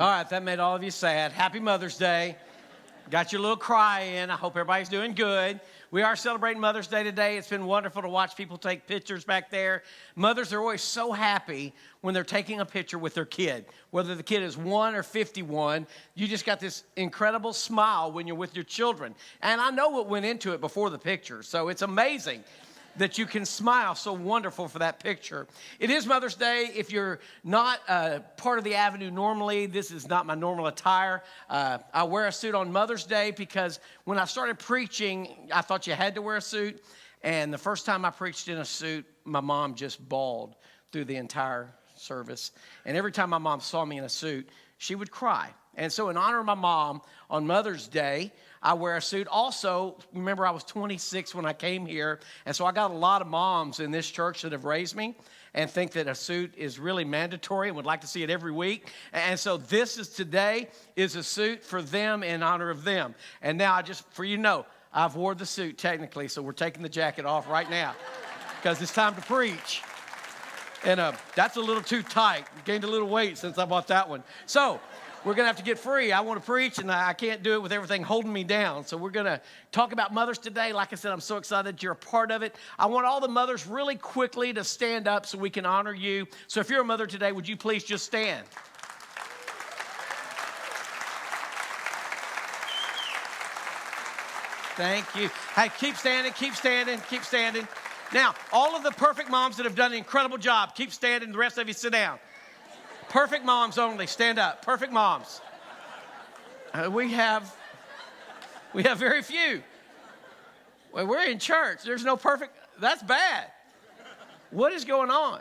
All right, that made all of you sad. Happy Mother's Day. Got your little cry in. I hope everybody's doing good. We are celebrating Mother's Day today. It's been wonderful to watch people take pictures back there. Mothers are always so happy when they're taking a picture with their kid. Whether the kid is 1 or 51, you just got this incredible smile when you're with your children. And I know what went into it before the picture, so it's amazing that you can smile. So wonderful for that picture. It is Mother's Day. If you're not part of the Avenue normally, this is not my normal attire. I wear a suit on Mother's Day because when I started preaching, I thought you had to wear a suit. And the first time I preached in a suit, my mom just bawled through the entire service. And every time my mom saw me in a suit, she would cry. And so in honor of my mom, on Mother's Day, I wear a suit. Also, remember I was 26 when I came here, and so I got a lot of moms in this church that have raised me and think that a suit is really mandatory and would like to see it every week. And so today is a suit for them in honor of them. And now for you to know, I've wore the suit technically, so we're taking the jacket off right now because it's time to preach. And that's a little too tight. Gained a little weight since I bought that one. So we're going to have to get free. I want to preach, and I can't do it with everything holding me down. So we're going to talk about mothers today. Like I said, I'm so excited that you're a part of it. I want all the mothers really quickly to stand up so we can honor you. So if you're a mother today, would you please just stand? Thank you. Hey, keep standing, keep standing, keep standing. Now, all of the perfect moms that have done an incredible job, keep standing. The rest of you sit down. Perfect moms only, stand up. Perfect moms. We have very few. Well, we're in church. There's no perfect. That's bad. What is going on?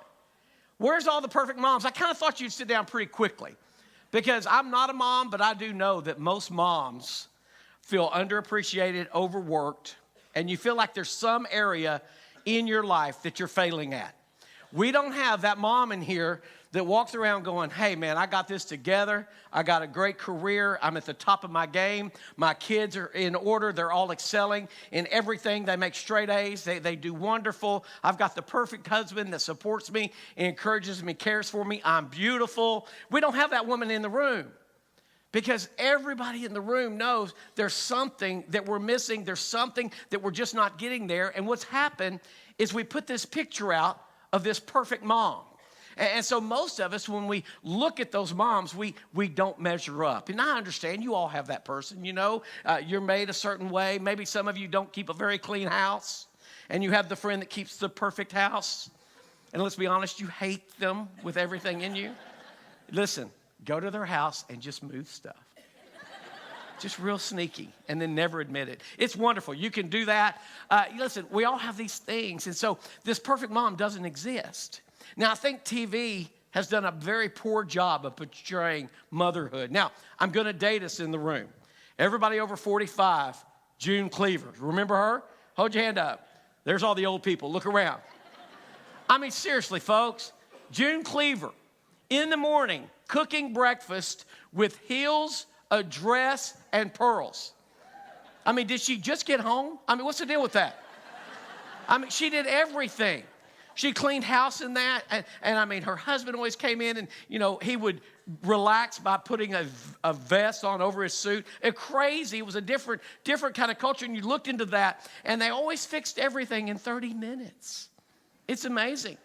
Where's all the perfect moms? I kind of thought you'd sit down pretty quickly because I'm not a mom, but I do know that most moms feel underappreciated, overworked, and you feel like there's some area in your life that you're failing at. We don't have that mom in here that walks around going, hey, man, I got this together. I got a great career. I'm at the top of my game. My kids are in order. They're all excelling in everything. They make straight A's. They do wonderful. I've got the perfect husband that supports me, encourages me, cares for me. I'm beautiful. We don't have that woman in the room because everybody in the room knows there's something that we're missing. There's something that we're just not getting there. And what's happened is we put this picture out of this perfect mom. And so most of us, when we look at those moms, we don't measure up. And I understand you all have that person, you know. You're made a certain way. Maybe some of you don't keep a very clean house. And you have the friend that keeps the perfect house. And let's be honest, you hate them with everything in you. Listen, go to their house and just move stuff. Just real sneaky, and then never admit it. It's wonderful. You can do that. Listen, we all have these things. And so this perfect mom doesn't exist. Now, I think TV has done a very poor job of portraying motherhood. Now, I'm going to date us in the room. Everybody over 45, June Cleaver. Remember her? Hold your hand up. There's all the old people. Look around. I mean, seriously, folks. June Cleaver, in the morning, cooking breakfast with heels, a dress, and pearls. I mean, did she just get home? I mean, what's the deal with that? I mean, she did everything. She cleaned house in that, and I mean, her husband always came in and, you know, he would relax by putting a vest on over his suit. Crazy. It was a different kind of culture, and you looked into that, and they always fixed everything in 30 minutes. It's amazing.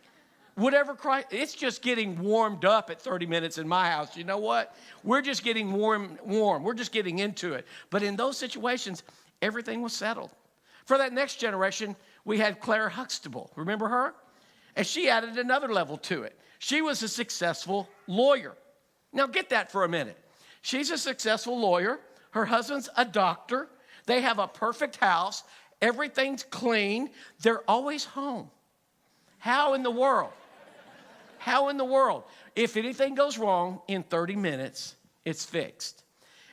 It's just getting warmed up at 30 minutes in my house. You know what? We're just getting warm. We're just getting into it. But in those situations, everything was settled. For that next generation, we had Claire Huxtable. Remember her? And she added another level to it. She was a successful lawyer. Now get that for a minute. She's a successful lawyer. Her husband's a doctor. They have a perfect house. Everything's clean. They're always home. How in the world? How in the world? If anything goes wrong, in 30 minutes, it's fixed.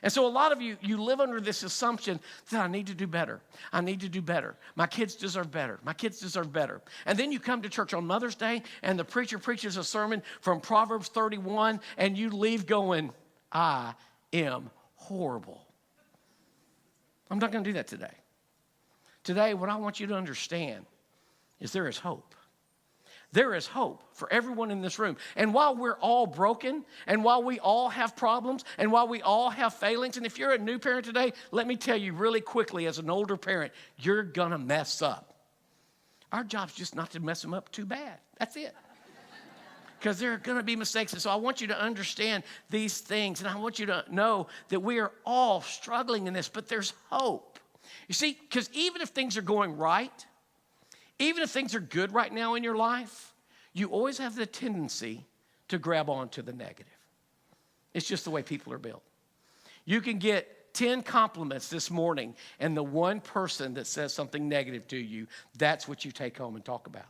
And so a lot of you live under this assumption that I need to do better. I need to do better. My kids deserve better. My kids deserve better. And then you come to church on Mother's Day, and the preacher preaches a sermon from Proverbs 31, and you leave going, I am horrible. I'm not going to do that today. Today, what I want you to understand is there is hope. There is hope for everyone in this room. And while we're all broken, and while we all have problems, and while we all have failings, and if you're a new parent today, let me tell you really quickly, as an older parent, you're gonna mess up. Our job's just not to mess them up too bad. That's it. Because there are gonna be mistakes. And so I want you to understand these things, and I want you to know that we are all struggling in this, but there's hope. You see, because even if things are going right, even if things are good right now in your life, you always have the tendency to grab onto the negative. It's just the way people are built. You can get 10 compliments this morning, and the one person that says something negative to you, that's what you take home and talk about.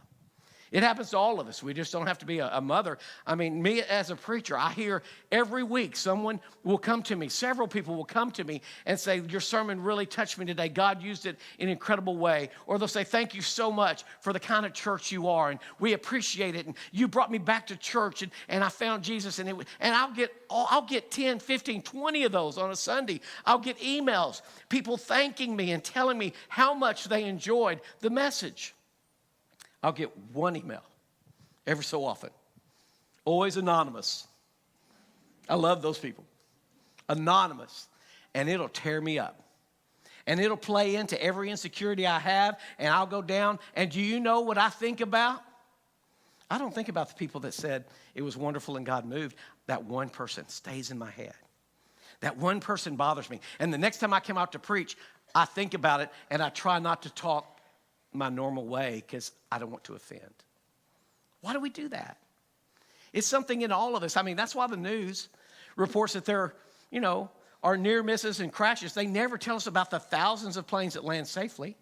It happens to all of us. We just don't have to be a mother. I mean, me as a preacher, I hear every week someone will come to me, several people will come to me and say, your sermon really touched me today. God used it in an incredible way. Or they'll say, thank you so much for the kind of church you are, and we appreciate it. And you brought me back to church, and I found Jesus. And I'll get 10, 15, 20 of those on a Sunday. I'll get emails, people thanking me and telling me how much they enjoyed the message. I'll get one email every so often, always anonymous. I love those people. Anonymous, and it'll tear me up. And it'll play into every insecurity I have, and I'll go down. And do you know what I think about? I don't think about the people that said it was wonderful and God moved. That one person stays in my head. That one person bothers me. And the next time I come out to preach, I think about it, and I try not to talk my normal way because I don't want to offend. Why do we do that? It's something in all of us. I mean, that's why the news reports that there, are near misses and crashes. They never tell us about the thousands of planes that land safely.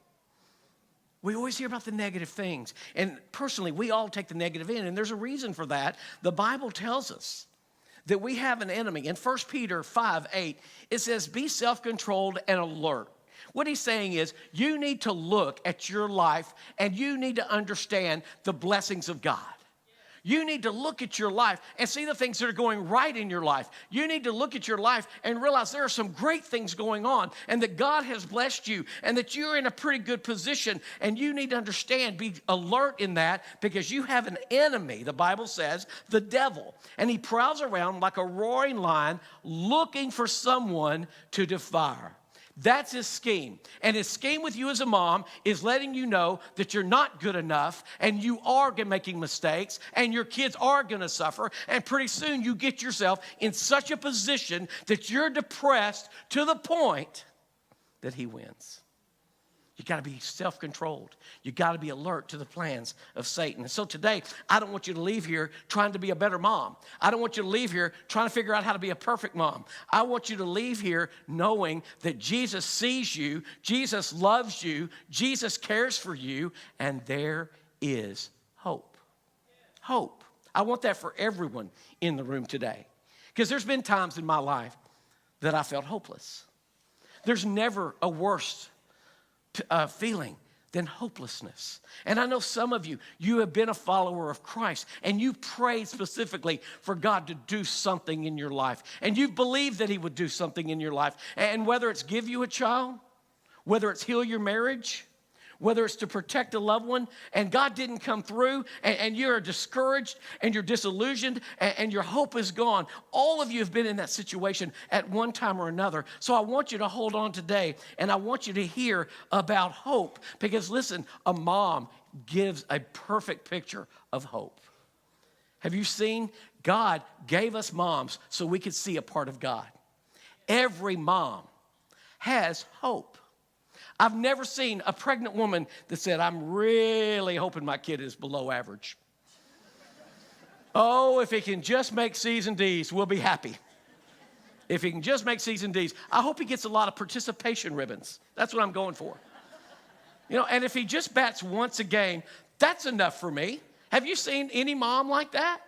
We always hear about the negative things. And personally, we all take the negative in, and there's a reason for that. The Bible tells us that we have an enemy. In 1 Peter 5:8, it says, be self-controlled and alert. What he's saying is you need to look at your life and you need to understand the blessings of God. You need to look at your life and see the things that are going right in your life. You need to look at your life and realize there are some great things going on and that God has blessed you and that you're in a pretty good position, and you need to understand, be alert in that, because you have an enemy, the Bible says, the devil, and he prowls around like a roaring lion looking for someone to devour. That's his scheme. And his scheme with you as a mom is letting you know that you're not good enough and you are making mistakes and your kids are going to suffer. And pretty soon you get yourself in such a position that you're depressed to the point that he wins. You got to be self-controlled. You got to be alert to the plans of Satan. And so today, I don't want you to leave here trying to be a better mom. I don't want you to leave here trying to figure out how to be a perfect mom. I want you to leave here knowing that Jesus sees you, Jesus loves you, Jesus cares for you, and there is hope. Hope. I want that for everyone in the room today. Because there's been times in my life that I felt hopeless. There's never a worse feeling than hopelessness. And I know some of you have been a follower of Christ, and you prayed specifically for God to do something in your life. And you believed that he would do something in your life. And whether it's give you a child, whether it's heal your marriage, whether it's to protect a loved one, and God didn't come through, and you're discouraged, and you're disillusioned, and your hope is gone. All of you have been in that situation at one time or another. So I want you to hold on today, and I want you to hear about hope. Because listen, a mom gives a perfect picture of hope. Have you seen? God gave us moms so we could see a part of God. Every mom has hope. I've never seen a pregnant woman that said, I'm really hoping my kid is below average. Oh, if he can just make C's and D's, we'll be happy. If he can just make C's and D's, I hope he gets a lot of participation ribbons. That's what I'm going for. And if he just bats once a game, that's enough for me. Have you seen any mom like that?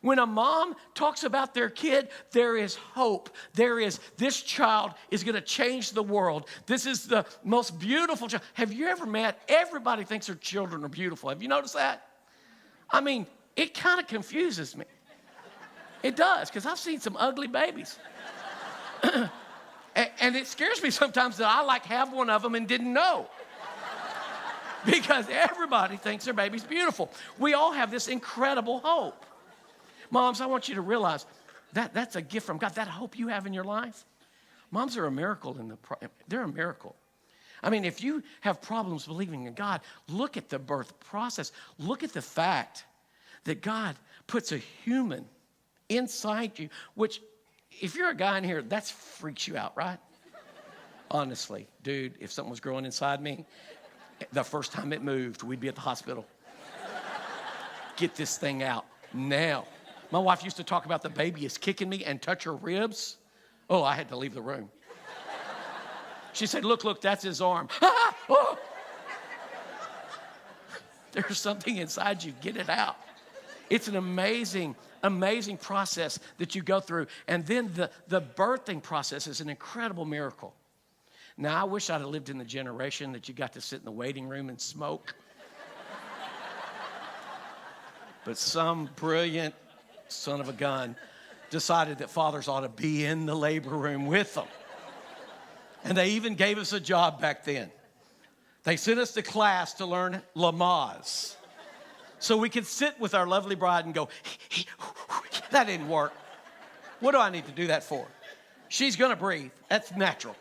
When a mom talks about their kid, there is hope. This child is going to change the world. This is the most beautiful child. Have you ever met? Everybody thinks their children are beautiful. Have you noticed that? I mean, it kind of confuses me. It does, because I've seen some ugly babies. And it scares me sometimes that I have one of them and didn't know. because everybody thinks their baby's beautiful. We all have this incredible hope. Moms, I want you to realize that that's a gift from God. That hope you have in your life, moms are a miracle they're a miracle. I mean, if you have problems believing in God, look at the birth process. Look at the fact that God puts a human inside you, which if you're a guy in here, that freaks you out, right? Honestly, dude, if something was growing inside me, the first time it moved, we'd be at the hospital. Get this thing out now. My wife used to talk about the baby is kicking me and touch her ribs. Oh, I had to leave the room. She said, look, that's his arm. Oh. There's something inside you. Get it out. It's an amazing, amazing process that you go through. And then the birthing process is an incredible miracle. Now, I wish I'd have lived in the generation that you got to sit in the waiting room and smoke. But some brilliant son of a gun decided that fathers ought to be in the labor room with them. And they even gave us a job back then. They sent us to class to learn Lamaze. So we could sit with our lovely bride and go, that didn't work. What do I need to do that for? She's going to breathe. That's natural.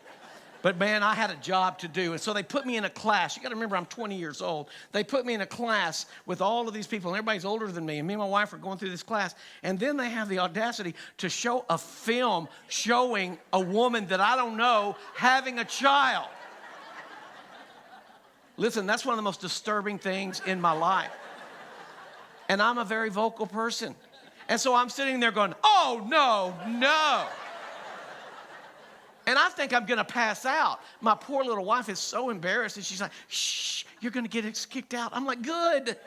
But man, I had a job to do. And so they put me in a class. You got to remember, I'm 20 years old. They put me in a class with all of these people, and everybody's older than me. And me and my wife are going through this class. And then they have the audacity to show a film showing a woman that I don't know having a child. Listen, that's one of the most disturbing things in my life. And I'm a very vocal person. And so I'm sitting there going, oh, no. And I think I'm going to pass out. My poor little wife is so embarrassed. And she's like, shh, you're going to get kicked out. I'm like, good.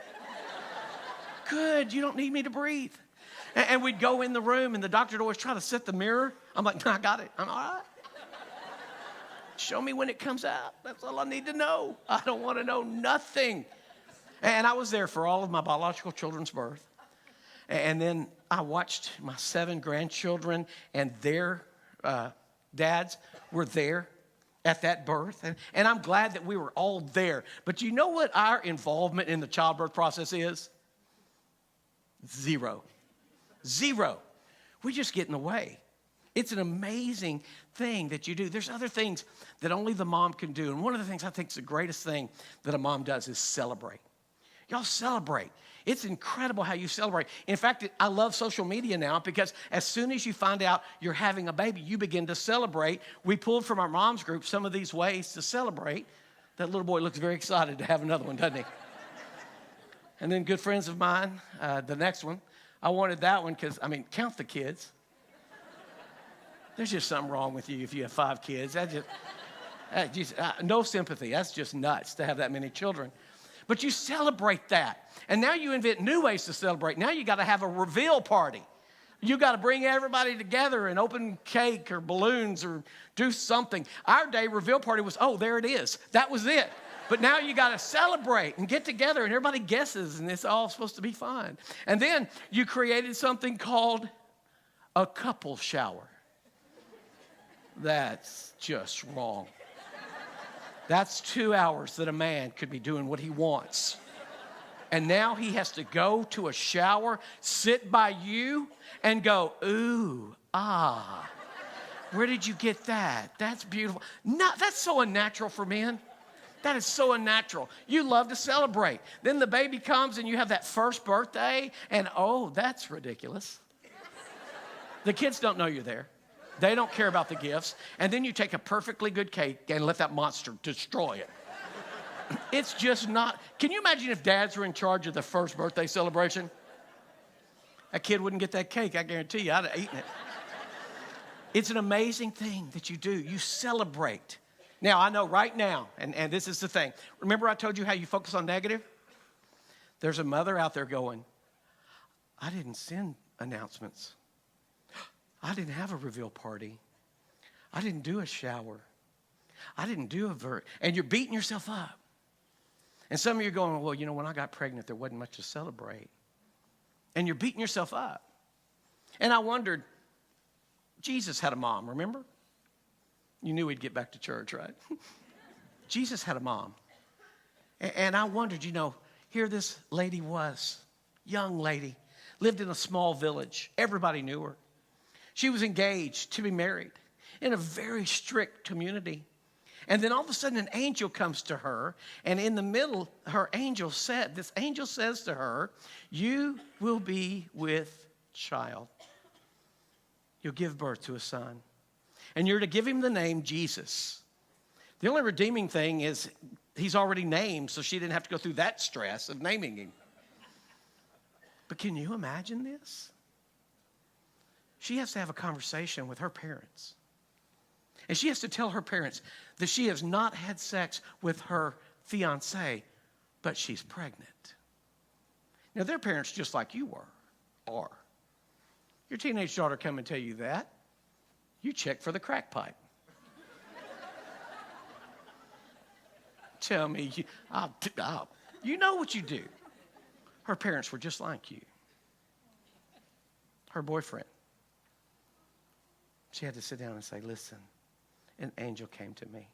Good. You don't need me to breathe. And we'd go in the room, and the doctor would always try to set the mirror. I'm like, no, I got it. I'm all right. Show me when it comes out. That's all I need to know. I don't want to know nothing. And I was there for all of my biological children's birth. And then I watched my 7 grandchildren and their dads were there at that birth. And I'm glad that we were all there. But you know what our involvement in the childbirth process is? Zero. We just get in the way. It's an amazing thing that you do. There's other things that only the mom can do. And one of the things I think is the greatest thing that a mom does is celebrate. Y'all celebrate. It's incredible how you celebrate. In fact, I love social media now because as soon as you find out you're having a baby, you begin to celebrate. We pulled from our mom's group some of these ways to celebrate. That little boy looks very excited to have another one, doesn't he? And then good friends of mine, the next one, I wanted that one because, count the kids. There's just something wrong with you if you have 5 kids. No sympathy. That's just nuts to have that many children. But you celebrate that. And now you invent new ways to celebrate. Now you got to have a reveal party. You got to bring everybody together and open cake or balloons or do something. Our day reveal party was, oh, there it is. That was it. But now you got to celebrate and get together and everybody guesses and it's all supposed to be fun. And then you created something called a couple shower. That's just wrong. That's 2 hours that a man could be doing what he wants. And now he has to go to a shower, sit by you, and go, ooh, ah. Where did you get that? That's beautiful. No, that's so unnatural for men. That is so unnatural. You love to celebrate. Then the baby comes and you have that first birthday, and oh, that's ridiculous. The kids don't know you're there. They don't care about the gifts. And then you take a perfectly good cake and let that monster destroy it. It's just not. Can you imagine if dads were in charge of the first birthday celebration? That kid wouldn't get that cake, I guarantee you. I'd have eaten it. It's an amazing thing that you do. You celebrate. Now, I know right now, and this is the thing. Remember I told you how you focus on negative? There's a mother out there going, I didn't send announcements. I didn't have a reveal party. I didn't do a shower. I didn't do a vert. And you're beating yourself up. And some of you are going, well, when I got pregnant, there wasn't much to celebrate. And you're beating yourself up. And I wondered, Jesus had a mom, remember? You knew we'd get back to church, right? Jesus had a mom. And I wondered, here this lady was, young lady, lived in a small village. Everybody knew her. She was engaged to be married in a very strict community. And then all of a sudden an angel comes to her, and in the middle, this angel says to her, you will be with child. You'll give birth to a son. And you're to give him the name Jesus. The only redeeming thing is he's already named, so she didn't have to go through that stress of naming him. But can you imagine this? She has to have a conversation with her parents. And she has to tell her parents that she has not had sex with her fiancé, but she's pregnant. Now, their parents, just like you are. Your teenage daughter come and tell you that. You check for the crack pipe. Tell me, you know what you do. Her parents were just like you. Her boyfriend. She had to sit down and say, listen, an angel came to me,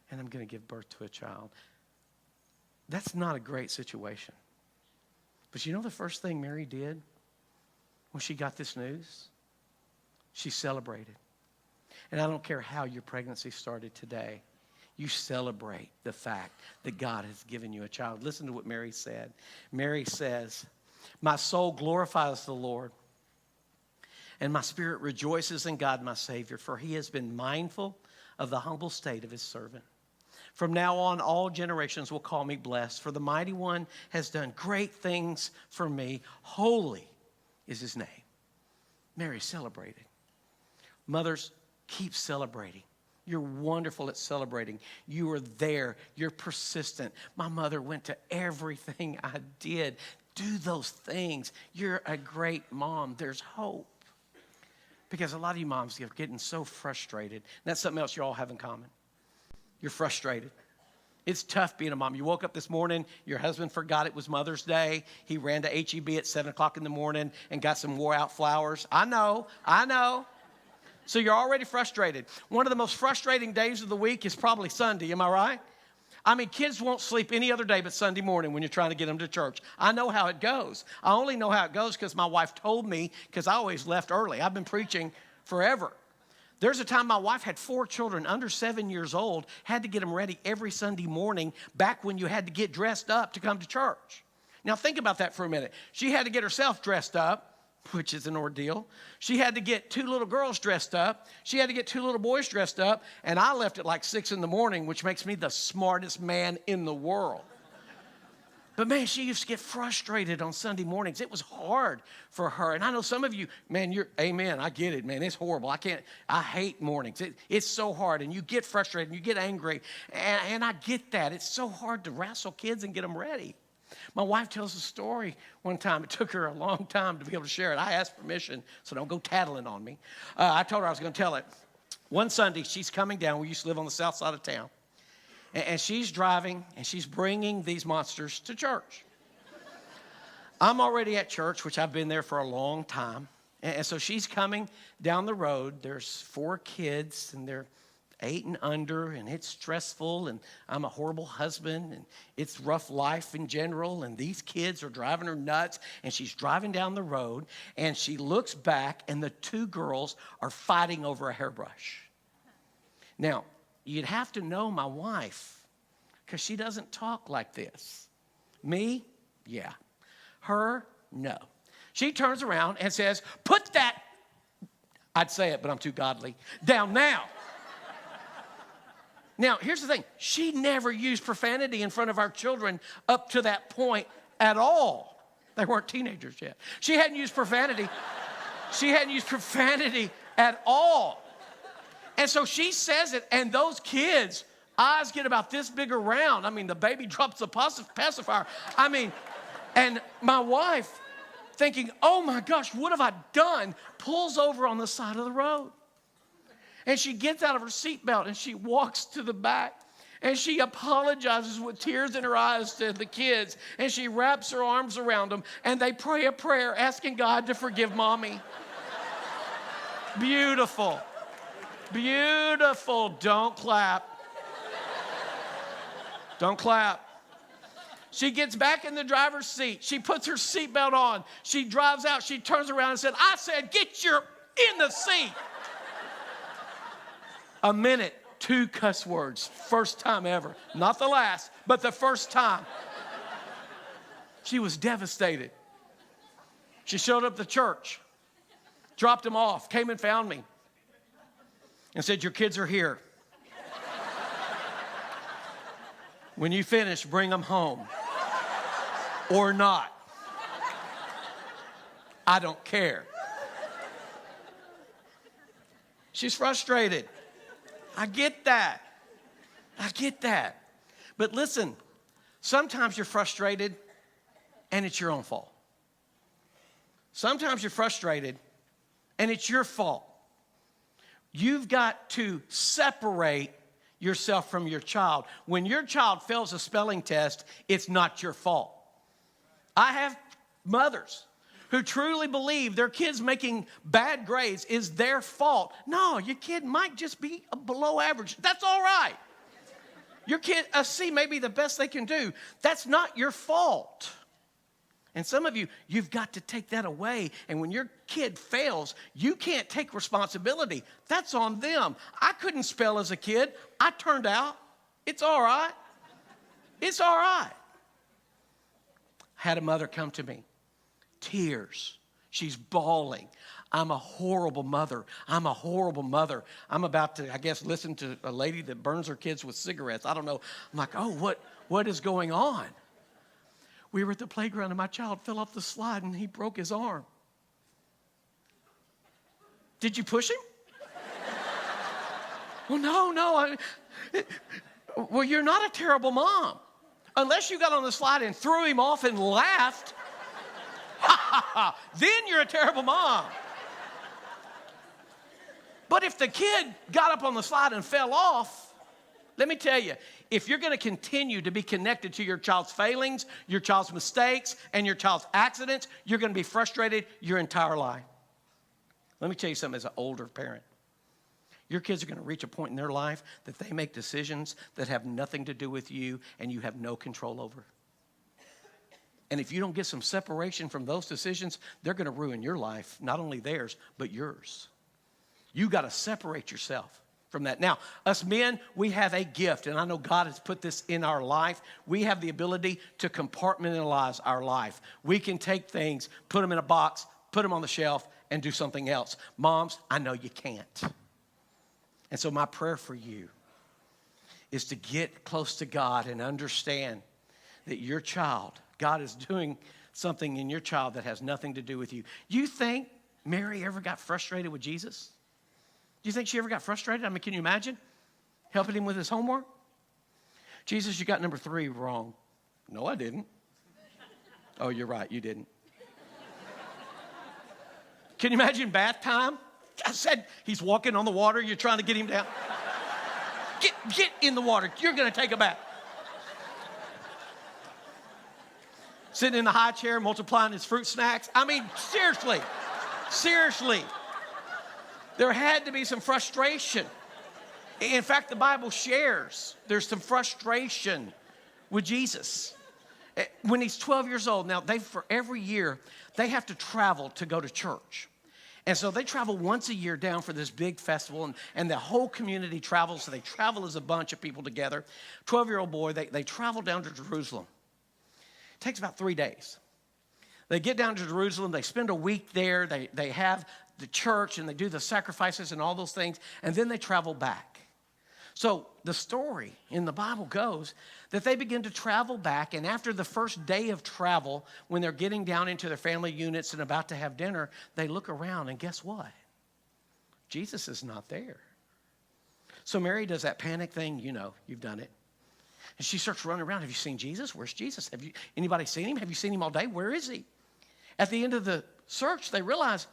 and I'm going to give birth to a child. That's not a great situation. But you know the first thing Mary did when she got this news? She celebrated. And I don't care how your pregnancy started today. You celebrate the fact that God has given you a child. Listen to what Mary said. Mary says, my soul glorifies the Lord, and my spirit rejoices in God, my Savior, for he has been mindful of the humble state of his servant. From now on, all generations will call me blessed, for the Mighty One has done great things for me. Holy is his name. Mary celebrated. Mothers, keep celebrating. You're wonderful at celebrating. You are there. You're persistent. My mother went to everything I did. Do those things. You're a great mom. There's hope. Because a lot of you moms are getting so frustrated. And that's something else you all have in common. You're frustrated. It's tough being a mom. You woke up this morning, your husband forgot it was Mother's Day. He ran to H-E-B at 7 o'clock in the morning and got some wore-out flowers. I know. So you're already frustrated. One of the most frustrating days of the week is probably Sunday. Am I right? I mean, kids won't sleep any other day but Sunday morning when you're trying to get them to church. I know how it goes. I only know how it goes because my wife told me, because I always left early. I've been preaching forever. There's a time my wife had 4 children under 7 years old, had to get them ready every Sunday morning back when you had to get dressed up to come to church. Now think about that for a minute. She had to get herself dressed up, which is an ordeal. She had to get 2 little girls dressed up. She had to get 2 little boys dressed up. And I left at like 6 in the morning, which makes me the smartest man in the world. But man, she used to get frustrated on Sunday mornings. It was hard for her. And I know some of you, man, amen, I get it, man. It's horrible. I hate mornings. It's so hard. And you get frustrated and you get angry. And I get that. It's so hard to wrestle kids and get them ready. My wife tells a story one time. It took her a long time to be able to share it. I asked permission, so don't go tattling on me. I told her I was going to tell it. One Sunday, she's coming down. We used to live on the south side of town. And she's driving, and she's bringing these monsters to church. I'm already at church, which I've been there for a long time. And so she's coming down the road. There's 4 kids, and they're 8 and under, and it's stressful, and I'm a horrible husband, and it's rough life in general, and these kids are driving her nuts, and she's driving down the road, and she looks back, and the 2 girls are fighting over a hairbrush. Now, you'd have to know my wife, because she doesn't talk like this. Me? Yeah. Her? No. She turns around and says, put that, I'd say it, but I'm too godly, down now. Now, here's the thing. She never used profanity in front of our children up to that point at all. They weren't teenagers yet. She hadn't used profanity. She hadn't used profanity at all. And so she says it, and those kids' eyes get about this big around. I mean, the baby drops the pacifier. I mean, and my wife, thinking, oh my gosh, what have I done? Pulls over on the side of the road. And she gets out of her seatbelt and she walks to the back and she apologizes with tears in her eyes to the kids, and she wraps her arms around them and they pray a prayer asking God to forgive mommy. Beautiful. Beautiful. Don't clap. Don't clap. She gets back in the driver's seat. She puts her seatbelt on. She drives out. She turns around and said, I said, get your in the seat. A minute, 2 cuss words. First time ever. Not the last, but the first time. She was devastated. She showed up to church, dropped him off, came and found me, and said, your kids are here. When you finish, bring them home. Or not. I don't care. She's frustrated. I get that. I get that. But listen, sometimes you're frustrated and it's your own fault. Sometimes you're frustrated and it's your fault. You've got to separate yourself from your child. When your child fails a spelling test, it's not your fault. I have mothers who truly believe their kids making bad grades is their fault. No, your kid might just be below average. That's all right. Your kid, a C may be the best they can do. That's not your fault. And some of you, you've got to take that away. And when your kid fails, you can't take responsibility. That's on them. I couldn't spell as a kid. I turned out. It's all right. It's all right. Had a mother come to me. Tears. She's bawling. I'm a horrible mother. I'm a horrible mother. I'm about to, I guess, listen to a lady that burns her kids with cigarettes. I don't know. I'm like, oh, what is going on? We were at the playground and my child fell off the slide and he broke his arm. Did you push him? Well, no. Well, you're not a terrible mom. Unless you got on the slide and threw him off and laughed. Then you're a terrible mom. But if the kid got up on the slide and fell off, let me tell you, if you're going to continue to be connected to your child's failings, your child's mistakes, and your child's accidents, you're going to be frustrated your entire life. Let me tell you something as an older parent. Your kids are going to reach a point in their life that they make decisions that have nothing to do with you and you have no control over. And if you don't get some separation from those decisions, they're going to ruin your life, not only theirs, but yours. You got to separate yourself from that. Now, us men, we have a gift, and I know God has put this in our life. We have the ability to compartmentalize our life. We can take things, put them in a box, put them on the shelf, and do something else. Moms, I know you can't. And so my prayer for you is to get close to God and understand that your child, God is doing something in your child that has nothing to do with you. You think Mary ever got frustrated with Jesus? Do you think she ever got frustrated? I mean, can you imagine helping him with his homework? Jesus, you got number 3 wrong. No, I didn't. Oh, you're right, you didn't. Can you imagine bath time? I said he's walking on the water. You're trying to get him down. Get in the water. You're going to take a bath. Sitting in the high chair, multiplying his fruit snacks. I mean, seriously. There had to be some frustration. In fact, the Bible shares there's some frustration with Jesus. When he's 12 years old, now for every year, they have to travel to go to church. And so they travel once a year down for this big festival, and the whole community travels. So they travel as a bunch of people together. 12-year-old boy, they travel down to Jerusalem. It takes about 3 days. They get down to Jerusalem. They spend a week there. They have the church, and they do the sacrifices and all those things, and then they travel back. So the story in the Bible goes that they begin to travel back, and after the first day of travel, when they're getting down into their family units and about to have dinner, they look around, and guess what? Jesus is not there. So Mary does that panic thing. You know, you've done it. And she starts running around. Have you seen Jesus? Where's Jesus? Anybody seen him? Have you seen him all day? Where is he? At the end of the search, they realize,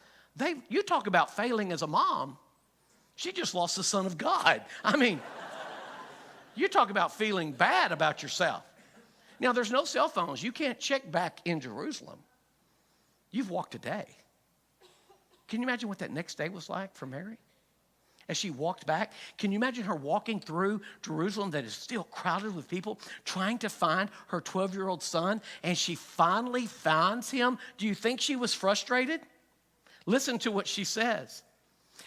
you talk about failing as a mom. She just lost the Son of God. I mean, you talk about feeling bad about yourself. Now, there's no cell phones. You can't check back in Jerusalem. You've walked a day. Can you imagine what that next day was like for Mary? as she walked back. Can you imagine her walking through Jerusalem that is still crowded with people trying to find her 12-year-old son, and she finally finds him? Do you think she was frustrated? Listen to what she says.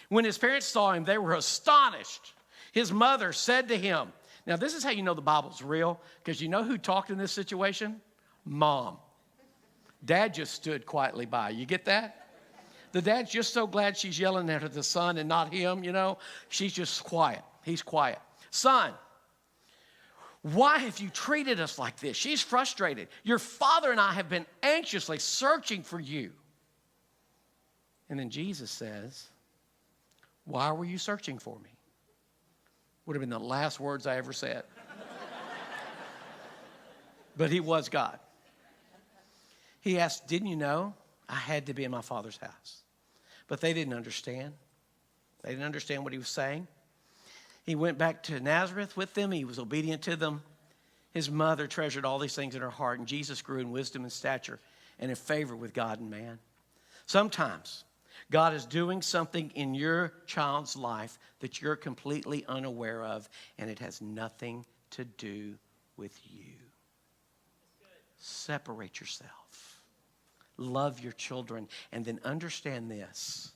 When his parents saw him, they were astonished. His mother said to him, now this is how you know the Bible's real, because you know who talked in this situation? Mom. Dad just stood quietly by. You get that? The dad's just so glad she's yelling at the son and not him, you know. She's just quiet. He's quiet. Son, why have you treated us like this? She's frustrated. Your father and I have been anxiously searching for you. And then Jesus says, why were you searching for me? Would have been the last words I ever said. But he was God. He asked, didn't you know I had to be in my Father's house? But they didn't understand. They didn't understand what he was saying. He went back to Nazareth with them. He was obedient to them. His mother treasured all these things in her heart, and Jesus grew in wisdom and stature and in favor with God and man. Sometimes God is doing something in your child's life that you're completely unaware of, and it has nothing to do with you. Separate yourself. Love your children, and then understand this.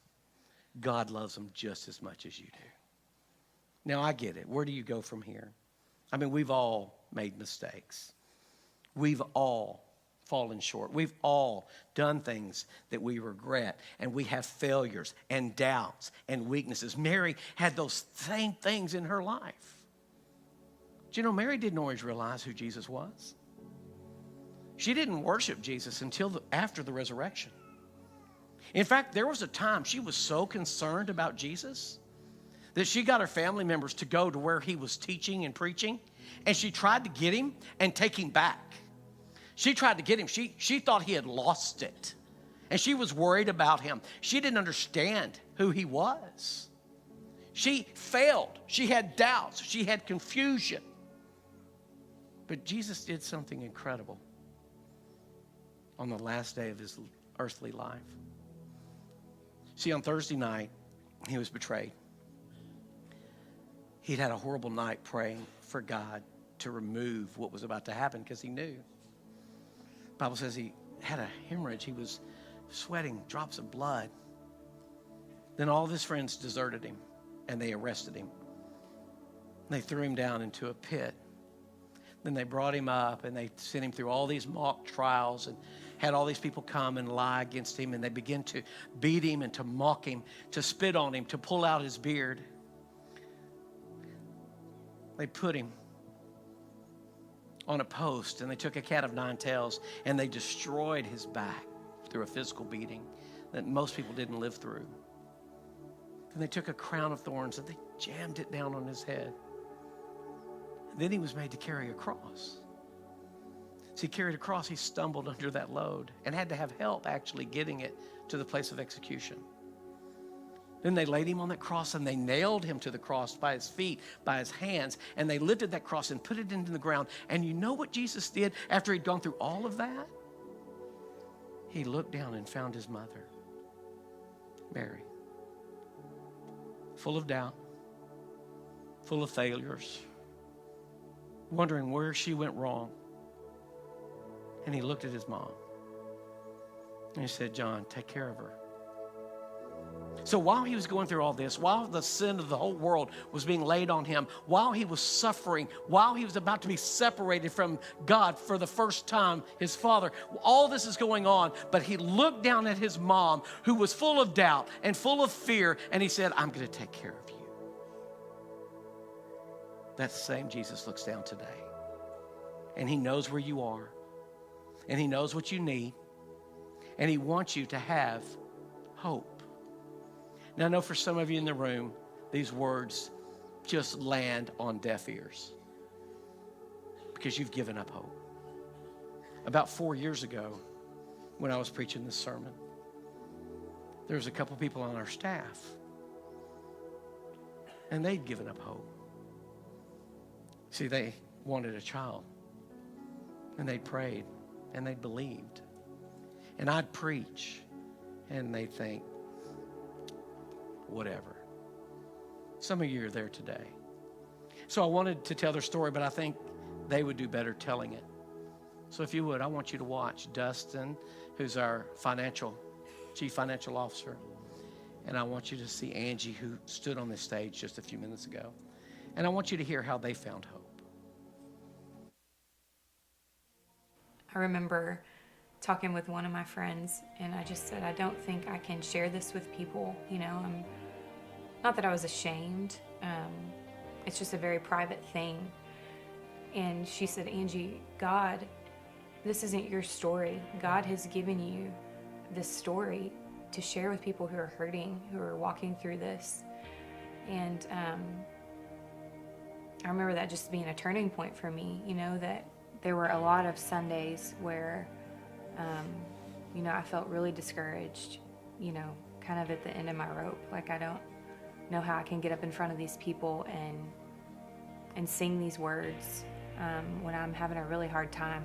God loves them just as much as you do. Now, I get it. Where do you go from here? I mean, we've all made mistakes. We've all fallen short. We've all done things that we regret, and we have failures and doubts and weaknesses. Mary had those same things in her life. Do you know, Mary didn't always realize who Jesus was. She didn't worship Jesus until after the resurrection. In fact, there was a time she was so concerned about Jesus that she got her family members to go to where he was teaching and preaching, and she tried to get him and take him back. She tried to get him. She thought he had lost it, and she was worried about him. She didn't understand who he was. She failed. She had doubts. She had confusion. But Jesus did something incredible on the last day of his earthly life. See, on Thursday night, he was betrayed. He'd had a horrible night praying for God to remove what was about to happen because he knew. The Bible says he had a hemorrhage. He was sweating drops of blood. Then all of his friends deserted him, and they arrested him. They threw him down into a pit. Then they brought him up, and they sent him through all these mock trials and had all these people come and lie against him, and they began to beat him and to mock him, to spit on him, to pull out his beard. They put him on a post, and they took a cat of nine tails, and they destroyed his back through a physical beating that most people didn't live through. And they took a crown of thorns, and they jammed it down on his head. Then he was made to carry a cross. As he carried a cross, he stumbled under that load and had to have help actually getting it to the place of execution. Then they laid him on that cross, and they nailed him to the cross by his feet, by his hands, and they lifted that cross and put it into the ground. And you know what Jesus did after he'd gone through all of that? He looked down and found his mother, Mary, full of doubt, full of failures, wondering where she went wrong. And he looked at his mom, and he said, John, take care of her. So while he was going through all this, while the sin of the whole world was being laid on him, while he was suffering, while he was about to be separated from God for the first time, his father, all this is going on, but he looked down at his mom, who was full of doubt and full of fear, and he said, I'm going to take care of you. That same Jesus looks down today, and he knows where you are, and he knows what you need, and he wants you to have hope. Now, I know for some of you in the room, these words just land on deaf ears because you've given up hope. About 4 years ago, when I was preaching this sermon, there was a couple people on our staff, and they'd given up hope. See, they wanted a child, and they prayed, and they believed. And I'd preach, and they'd think, whatever. Some of you are there today. So I wanted to tell their story, but I think they would do better telling it. So if you would, I want you to watch Dustin, who's our chief financial officer. And I want you to see Angie, who stood on this stage just a few minutes ago. And I want you to hear how they found hope. I remember talking with one of my friends, and I just said, I don't think I can share this with people. You know, not that I was ashamed. It's just a very private thing. And she said, Angie, this isn't your story. God has given you this story to share with people who are hurting, who are walking through this. And I remember that just being a turning point for me, you know, that there were a lot of Sundays where, you know, I felt really discouraged, you know, kind of at the end of my rope. Like, I don't know how I can get up in front of these people and sing these words when I'm having a really hard time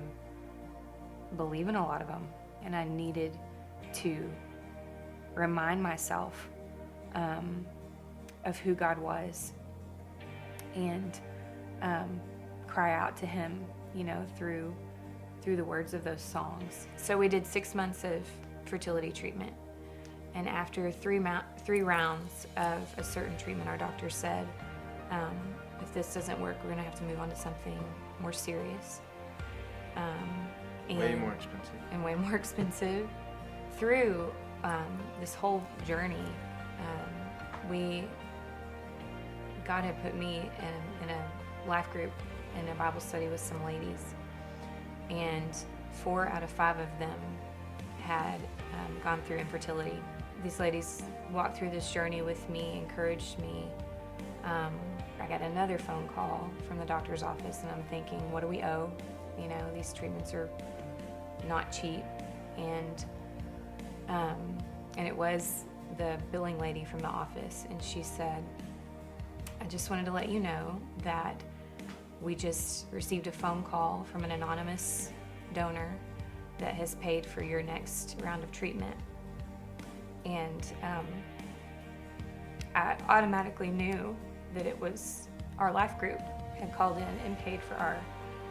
believing a lot of them. And I needed to remind myself of who God was and cry out to him, you know, through the words of those songs. So we did 6 months of fertility treatment. And after three rounds of a certain treatment, our doctor said, if this doesn't work, we're gonna have to move on to something more serious. Way more expensive. And way more expensive. Through this whole journey, God had put me in a life group in a Bible study with some ladies, and 4 out of 5 of them had gone through infertility. These ladies walked through this journey with me, encouraged me. I got another phone call from the doctor's office, and I'm thinking, what do we owe? You know, these treatments are not cheap. And it was the billing lady from the office, and she said, I just wanted to let you know that we just received a phone call from an anonymous donor that has paid for your next round of treatment. And I automatically knew that it was our life group had called in and paid for our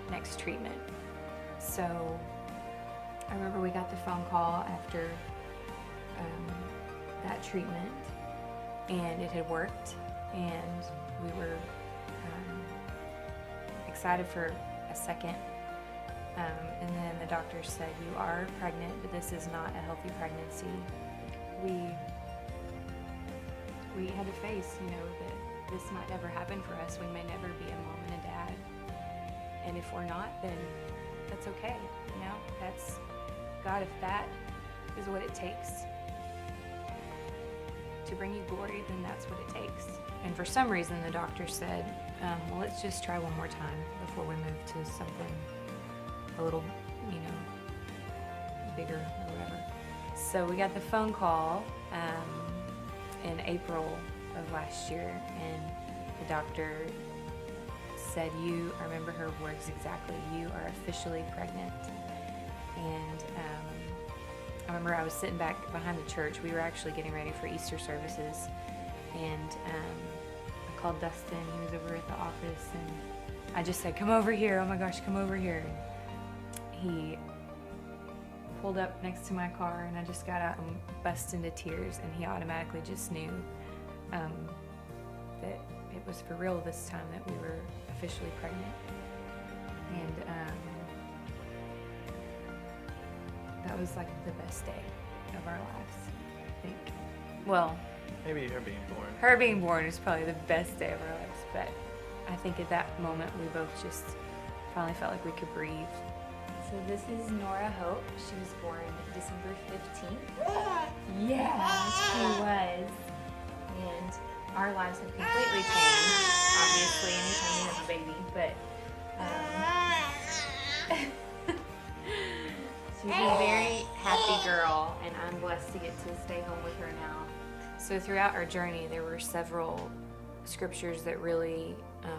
next treatment. So I remember we got the phone call after that treatment, and it had worked, and we were excited for a second. And then the doctor said, you are pregnant, but this is not a healthy pregnancy. We had to face, you know, that this might never happen for us. We may never be a mom and a dad. And if we're not, then that's okay. You know, that's God, if that is what it takes to bring you glory, then that's what it takes. And for some reason, the doctor said, well, let's just try one more time before we move to something a little, you know, bigger or whatever. So we got the phone call in April of last year, and the doctor said, I remember her words exactly, you are officially pregnant. And I remember I was sitting back behind the church. We were actually getting ready for Easter services, and I called Dustin. He was over at the office, and I just said, come over here. Oh my gosh, come over here. He pulled up next to my car, and I just got out and burst into tears, and he automatically just knew that it was for real this time, that we were officially pregnant. And that was like the best day of our lives, I think. Well, Maybe her being born. her being born is probably the best day of our lives, but I think at that moment we both just finally felt like we could breathe. So this is Nora Hope. She was born December 15th. Yeah, she was. And our lives have completely changed, obviously, anytime you have a baby, but she's a very happy girl, and I'm blessed to get to stay home with her now. So throughout our journey, there were several scriptures that really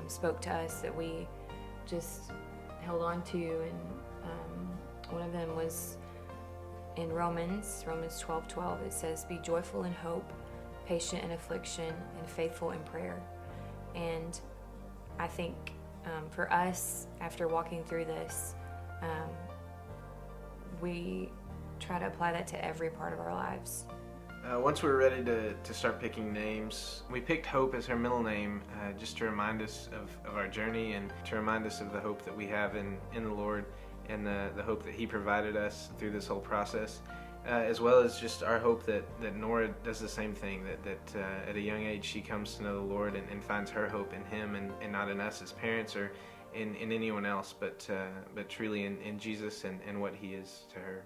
spoke to us that we just held on to, and one of them was in Romans 12:12. It says, be joyful in hope, patient in affliction, and faithful in prayer. And I think for us, after walking through this, we try to apply that to every part of our lives. Once we were ready to start picking names, we picked Hope as her middle name, just to remind us of our journey and to remind us of the hope that we have in the Lord and the hope that He provided us through this whole process, as well as just our hope that Nora does the same thing, that at a young age she comes to know the Lord and finds her hope in Him and not in us as parents or in anyone else, but truly in Jesus and what He is to her.